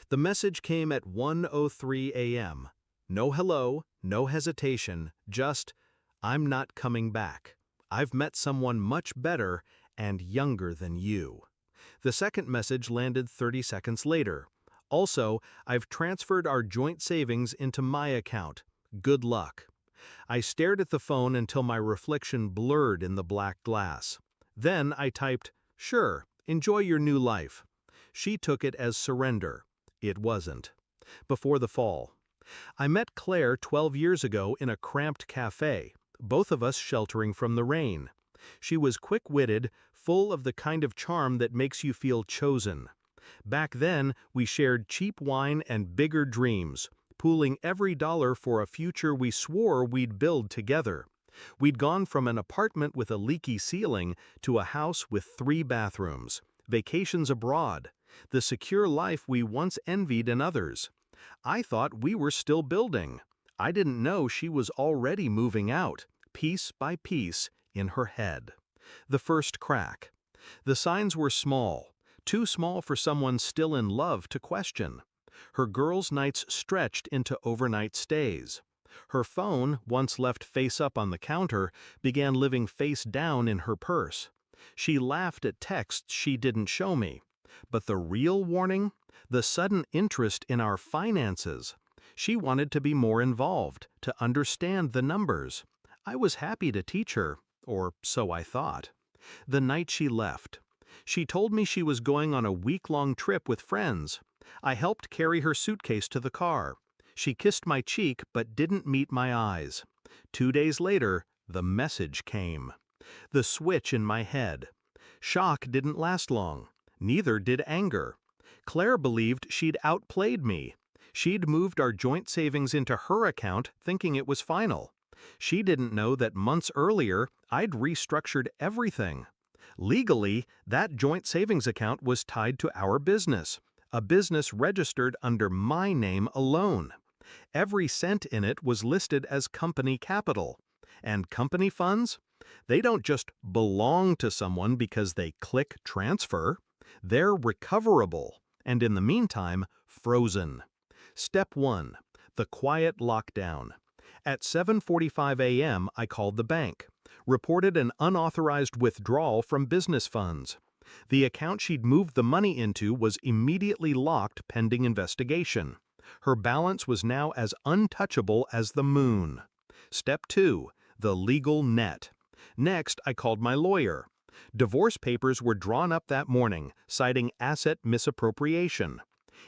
The message came at 1:03 a.m. No hello, no hesitation, just, "I'm not coming back. I've met someone much better and younger than you." The second message landed 30 seconds later. Also, "I've transferred our joint savings into my account. Good luck." I stared at the phone until my reflection blurred in the black glass. Then I typed, "Sure, enjoy your new life." She took it as surrender. It wasn't. Before the fall. I met Claire 12 years ago in a cramped cafe, both of us sheltering from the rain. She was quick-witted, full of the kind of charm that makes you feel chosen. Back then, we shared cheap wine and bigger dreams, pooling every dollar for a future we swore we'd build together. We'd gone from an apartment with a leaky ceiling to a house with 3 bathrooms, vacations abroad, the secure life we once envied in others. I thought we were still building. I didn't know she was already moving out, piece by piece, in her head. The first crack. The signs were small, too small for someone still in love to question. Her girls' nights stretched into overnight stays. Her phone, once left face up on the counter, began living face down in her purse. She laughed at texts she didn't show me. But the real warning? The sudden interest in our finances. She wanted to be more involved, to understand the numbers. I was happy to teach her, or so I thought. The night she left. She told me she was going on a week-long trip with friends. I helped carry her suitcase to the car. She kissed my cheek but didn't meet my eyes. 2 days later, the message came. The switch in my head. Shock didn't last long. Neither did anger. Claire believed she'd outplayed me. She'd moved our joint savings into her account thinking it was final. She didn't know that months earlier I'd restructured everything. Legally, that joint savings account was tied to our business, a business registered under my name alone. Every cent in it was listed as company capital. And company funds? They don't just belong to someone because they click transfer. They're recoverable, and in the meantime, frozen. Step 1. The quiet lockdown. At 7:45 a.m., I called the bank, reported an unauthorized withdrawal from business funds. The account she'd moved the money into was immediately locked pending investigation. Her balance was now as untouchable as the moon. Step 2. The legal net. Next, I called my lawyer. Divorce papers were drawn up that morning, citing asset misappropriation.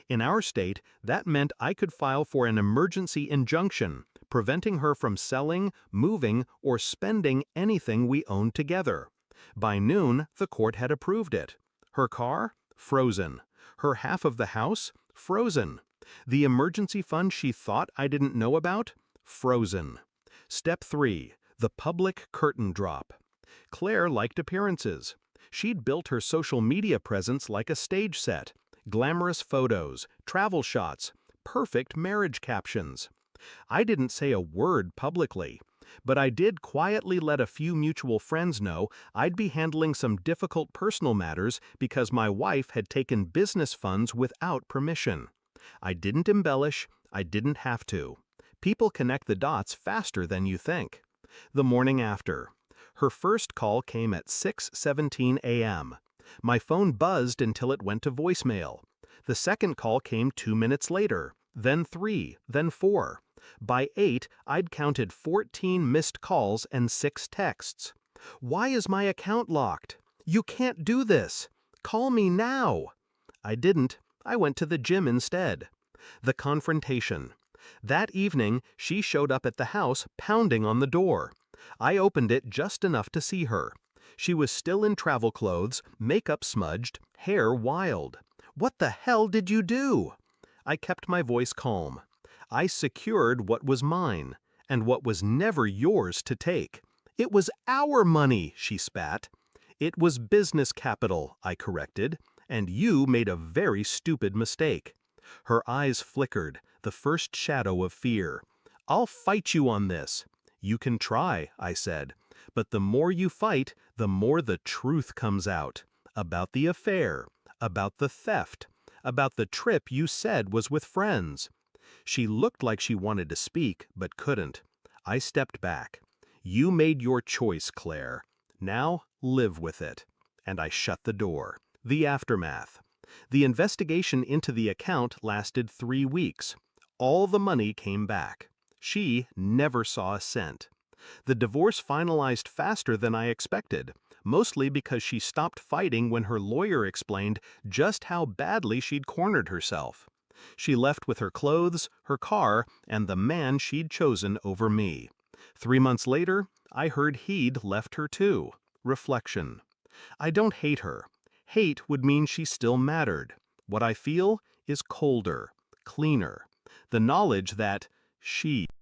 In our state, that meant I could file for an emergency injunction, preventing her from selling, moving, or spending anything we owned together. By noon, the court had approved it. Her car? Frozen. Her half of the house? Frozen. The emergency fund she thought I didn't know about? Frozen. Step 3. The public curtain drop. Claire liked appearances. She'd built her social media presence like a stage set. Glamorous photos, travel shots, perfect marriage captions. I didn't say a word publicly, but I did quietly let a few mutual friends know I'd be handling some difficult personal matters because my wife had taken business funds without permission. I didn't embellish, I didn't have to. People connect the dots faster than you think. The morning after. Her first call came at 6:17 a.m. My phone buzzed until it went to voicemail. The second call came 2 minutes later, then 3, then 4. By 8, I'd counted 14 missed calls and 6 texts. "Why is my account locked? You can't do this. Call me now." I didn't. I went to the gym instead. The confrontation. That evening, she showed up at the house, pounding on the door. I opened it just enough to see her. She was still in travel clothes, makeup smudged, hair wild. "What the hell did you do?" I kept my voice calm. I secured what was mine, and what was never yours to take. "It was our money," she spat. "It was business capital," I corrected, "and you made a very stupid mistake." Her eyes flickered, the first shadow of fear. "I'll fight you on this." "You can try," I said, "but the more you fight, the more the truth comes out. About the affair, about the theft, about the trip you said was with friends. She looked like she wanted to speak, but couldn't. I stepped back. You made your choice, Claire. Now live with it. And I shut the door. The aftermath. The investigation into the account lasted 3 weeks. All the money came back. She never saw a cent. The divorce finalized faster than I expected, mostly because she stopped fighting when her lawyer explained just how badly she'd cornered herself. She left with her clothes, her car, and the man she'd chosen over me. 3 months later, I heard he'd left her too. Reflection. I don't hate her. Hate would mean she still mattered. What I feel is colder, cleaner. The knowledge that she